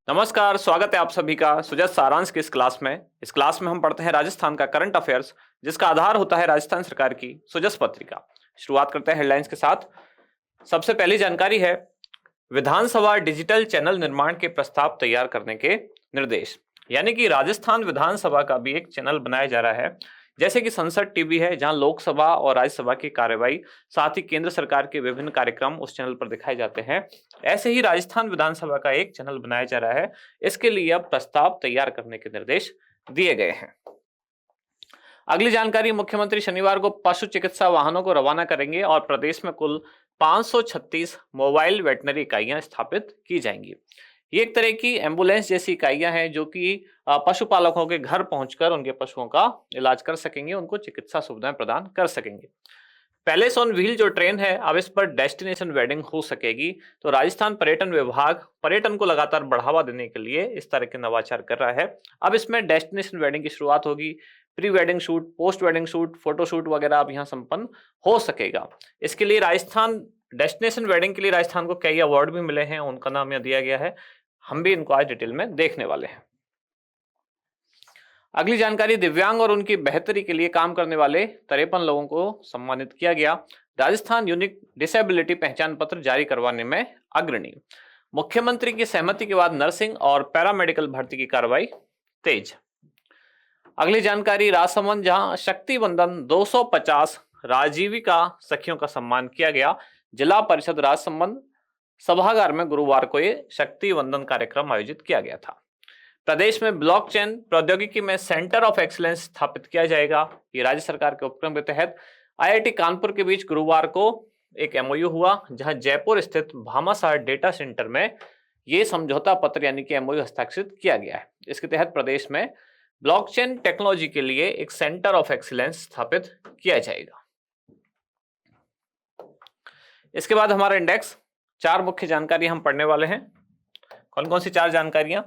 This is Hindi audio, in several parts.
नमस्कार, स्वागत है आप सभी का सुजत सारांश की इस क्लास में। इस क्लास में हम पढ़ते हैं राजस्थान का करंट अफेयर्स, जिसका आधार होता है राजस्थान सरकार की सुजस पत्रिका। शुरुआत करते हैं हेडलाइंस के साथ। सबसे पहली जानकारी है विधानसभा डिजिटल चैनल निर्माण के प्रस्ताव तैयार करने के निर्देश। यानी कि राजस्थान विधानसभा का भी एक चैनल बनाया जा रहा है, जैसे कि संसद टीवी है, जहां लोकसभा और राज्यसभा की कार्यवाही, साथ ही केंद्र सरकार के विभिन्न कार्यक्रम उस चैनल पर दिखाए जाते हैं। ऐसे ही राजस्थान विधानसभा का एक चैनल बनाया जा रहा है। इसके लिए अब प्रस्ताव तैयार करने के निर्देश दिए गए हैं। अगली जानकारी, मुख्यमंत्री शनिवार को पशु चिकित्सा वाहनों को रवाना करेंगे और प्रदेश में कुल 536 मोबाइल वेटनरी इकाइयां स्थापित की जाएंगी। ये एक तरह की एम्बुलेंस जैसी इकाइयां हैं जो कि पशुपालकों के घर पहुंचकर उनके पशुओं का इलाज कर सकेंगे, उनको चिकित्सा सुविधाएं प्रदान कर सकेंगे। पैलेस ऑन व्हील जो ट्रेन है, अब इस पर डेस्टिनेशन वेडिंग हो सकेगी। तो राजस्थान पर्यटन विभाग पर्यटन को लगातार बढ़ावा देने के लिए इस तरह के नवाचार कर रहा है। अब इसमें डेस्टिनेशन वेडिंग की शुरुआत होगी। Pre wedding shoot, post wedding shoot, photo shoot वगैरह अब यहाँ संपन्न हो सकेगा। इसके लिए राजस्थान डेस्टिनेशन वेडिंग के लिए राजस्थान को कई अवार्ड भी मिले हैं, उनका नाम यहाँ दिया गया है। हम भी इनको आज डिटेल में देखने वाले हैं। अगली जानकारी, दिव्यांग और उनकी बेहतरी के लिए काम करने वाले 53 लोगों को सम्मानित किया गया। राजस्थान यूनिक डिसेबिलिटी पहचान पत्र जारी करवाने में अग्रणी। मुख्यमंत्री की सहमति के बाद नर्सिंग और पैरामेडिकल भर्ती की कार्रवाई तेज। अगली जानकारी, राजसमंद, जहां शक्ति वंदन 250 राजीविका सखियों का सम्मान किया गया। जिला परिषद राजसमंद सभागार में गुरुवार को ये शक्ति वंदन कार्यक्रम आयोजित किया गया था। प्रदेश में ब्लॉकचेन प्रौद्योगिकी में सेंटर ऑफ एक्सीलेंस स्थापित किया जाएगा। ये राज्य सरकार के उपक्रम के तहत आईआईटी कानपुर के बीच गुरुवार को एक एमओयू हुआ, जहां जयपुर स्थित भामाशाह डेटा सेंटर में ये समझौता पत्र यानी कि एमओयू हस्ताक्षरित किया गया है। इसके तहत प्रदेश में ब्लॉकचेन टेक्नोलॉजी के लिए एक सेंटर ऑफ एक्सीलेंस स्थापित किया जाएगा। इसके बाद हमारा इंडेक्स, 4 मुख्य जानकारी हम पढ़ने वाले हैं। कौन कौन सी 4 जानकारियां?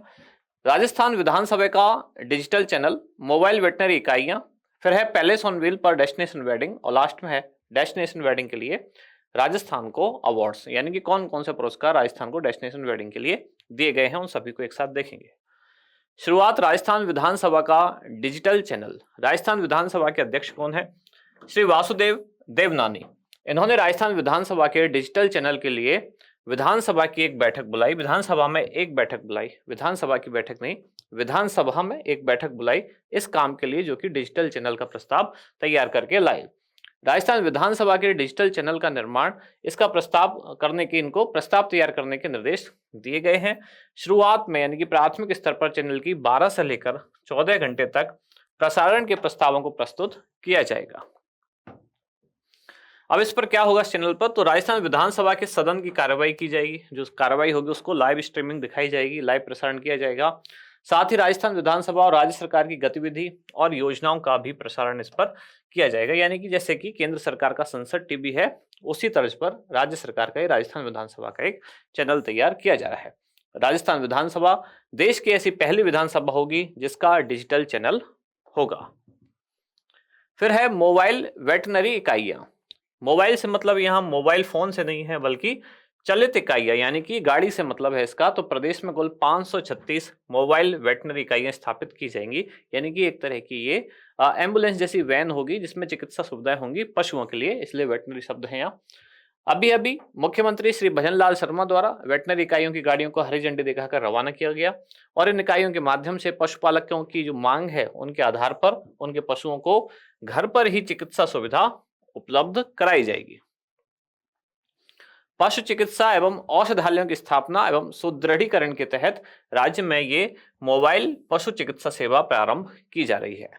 राजस्थान विधानसभा का डिजिटल चैनल, मोबाइल वेटनरी इकाइयां, फिर है पैलेस ऑन व्हील पर डेस्टिनेशन वेडिंग, और लास्ट में है डेस्टिनेशन वेडिंग के लिए राजस्थान को अवार्ड्स। यानी कि कौन कौन से पुरस्कार राजस्थान को डेस्टिनेशन वेडिंग के लिए दिए गए हैं, उन सभी को एक साथ देखेंगे। शुरुआत, राजस्थान विधानसभा का डिजिटल चैनल। राजस्थान विधानसभा के अध्यक्ष कौन है? श्री वासुदेव देवनानी। इन्होंने राजस्थान विधानसभा के डिजिटल चैनल के लिए विधानसभा की एक बैठक बुलाई, विधानसभा में एक बैठक बुलाई, विधानसभा की बैठक नहीं, विधानसभा में एक बैठक बुलाई इस काम के लिए, जो कि डिजिटल चैनल का प्रस्ताव तैयार करके लाए। राजस्थान विधानसभा के डिजिटल चैनल का निर्माण, इसका प्रस्ताव करने की, इनको प्रस्ताव तैयार करने के निर्देश दिए गए हैं। शुरुआत में यानी कि प्राथमिक स्तर पर चैनल की 12 से लेकर 14 घंटे तक प्रसारण के प्रस्तावों को प्रस्तुत किया जाएगा। अब इस पर क्या होगा इस चैनल पर? तो राजस्थान विधानसभा के सदन की कार्रवाई की जाएगी, जो कार्रवाई होगी उसको लाइव स्ट्रीमिंग दिखाई जाएगी, लाइव प्रसारण किया जाएगा। साथ ही राजस्थान विधानसभा और राज्य सरकार की गतिविधि और योजनाओं का भी प्रसारण इस पर किया जाएगा। यानी कि जैसे कि केंद्र सरकार का संसद टीवी है, उसी तर्ज पर राज्य सरकार का राजस्थान विधानसभा का एक चैनल तैयार किया जा रहा है। राजस्थान विधानसभा देश की ऐसी पहली विधानसभा होगी जिसका डिजिटल चैनल होगा। फिर है मोबाइल वेटनरी इकाइयां। मोबाइल से मतलब यहाँ मोबाइल फोन से नहीं है, बल्कि चलित इकाइयां, यानी कि गाड़ी से मतलब है इसका। तो प्रदेश में कुल 536 मोबाइल वेटनरी इकाइयां स्थापित की जाएंगी। यानी कि एक तरह की ये एम्बुलेंस जैसी वैन होगी, जिसमें चिकित्सा सुविधाएं होंगी पशुओं के लिए, इसलिए वेटनरी शब्द है यहाँ। अभी मुख्यमंत्री श्री भजनलाल शर्मा द्वारा वेटनरी इकाइयों की गाड़ियों को हरी झंडी दिखाकर रवाना किया गया, और इन इकाइयों के माध्यम से पशुपालकों की जो मांग है, उनके आधार पर उनके पशुओं को घर पर ही चिकित्सा सुविधा उपलब्ध कराई जाएगी। पशु चिकित्सा एवं औषधालयों की स्थापना एवं सुदृढ़ीकरण के तहत राज्य में ये मोबाइल पशु चिकित्सा सेवा प्रारंभ की जा रही है।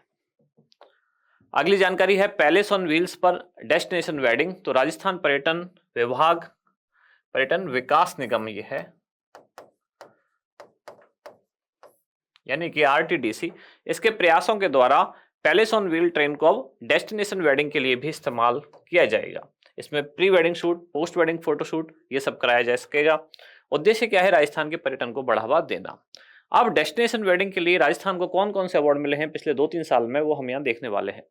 अगली जानकारी है पैलेस ऑन व्हील्स पर डेस्टिनेशन वेडिंग। तो राजस्थान पर्यटन विभाग, पर्यटन विकास निगम ये है, यानी कि आरटीडीसी, इसके प्रयासों के द्वारा पैलेस ऑन व्हील ट्रेन को अब डेस्टिनेशन वेडिंग के लिए भी इस्तेमाल किया जाएगा। इसमें pre wedding shoot, post wedding photo shoot, ये सब कराया जा सकेगा। उद्देश्य क्या है? राजस्थान के पर्यटन को बढ़ावा देना। अब डेस्टिनेशन वेडिंग के लिए राजस्थान को कौन कौन से अवार्ड मिले हैं पिछले 2-3 साल में, वो हम यहाँ देखने वाले हैं।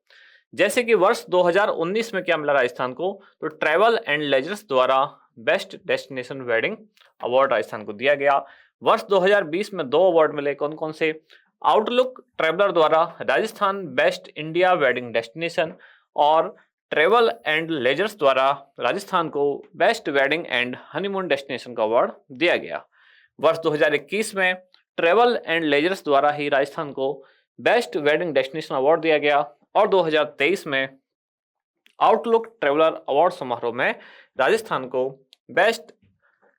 जैसे कि वर्ष 2019 में क्या मिला राजस्थान को? तो ट्रैवल एंड लेजर्स द्वारा best destination wedding award Rajasthan को दिया गया। वर्ष 2020 में 2 अवार्ड मिले, कौन कौन से? आउटलुक ट्रेवलर द्वारा Rajasthan best India wedding destination और ट्रेवल एंड लेजर्स द्वारा राजस्थान को best wedding and honeymoon destination का अवार्ड दिया गया। वर्ष 2021 में ट्रेवल एंड लेजर्स द्वारा ही राजस्थान को बेस्ट वेडिंग डेस्टिनेशन अवार्ड दिया गया और 2023 में आउटलुक ट्रेवलर अवार्ड समारोह में राजस्थान को बेस्ट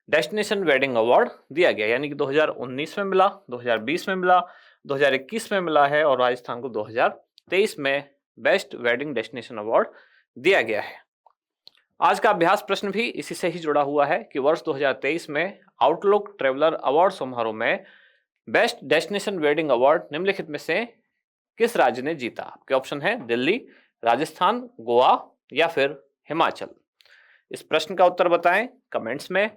डेस्टिनेशन वेडिंग अवार्ड दिया गया। यानी कि 2019 में मिला, 2020 में मिला, 2021 में मिला है और राजस्थान को 2023 में बेस्ट वेडिंग डेस्टिनेशन अवार्ड दिया गया है। आज का अभ्यास प्रश्न भी इसी से ही जुड़ा हुआ है कि वर्ष 2023 में आउटलुक ट्रेवलर अवार्ड समारोह में बेस्ट डेस्टिनेशन वेडिंग अवार्ड निम्नलिखित में से किस राज्य ने जीता? आपके ऑप्शन है दिल्ली, राजस्थान, गोवा या फिर हिमाचल। इस प्रश्न का उत्तर बताएं कमेंट्स में।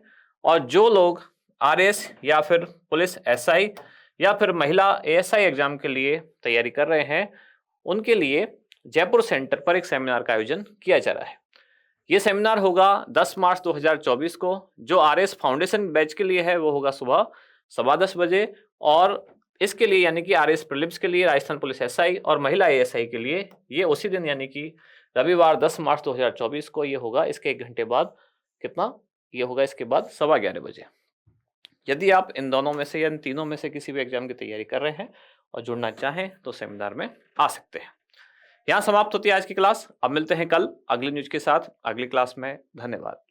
और जो लोग आरएएस या फिर पुलिस एसआई या फिर महिला एएसआई एग्जाम के लिए तैयारी कर रहे हैं, उनके लिए जयपुर सेंटर पर एक सेमिनार का आयोजन किया जा रहा है। ये सेमिनार होगा 10 मार्च 2024 को। जो आरएएस फाउंडेशन बैच के लिए है वो होगा सुबह 10:15 बजे और इसके लिए यानी कि आरएएस प्रीलिम्स के लिए राजस्थान पुलिस एसआई और महिला एएसआई के लिए ये उसी दिन यानी कि रविवार 10 मार्च 2024 को ये होगा। इसके 1 घंटे बाद कितना ये होगा? इसके बाद 11:15 बजे। यदि आप इन दोनों में से या इन तीनों में से किसी भी एग्जाम की तैयारी कर रहे हैं और जुड़ना चाहें तो सेमिनार में आ सकते हैं। यहाँ समाप्त होती है आज की क्लास। अब मिलते हैं कल अगली न्यूज के साथ अगली क्लास में। धन्यवाद।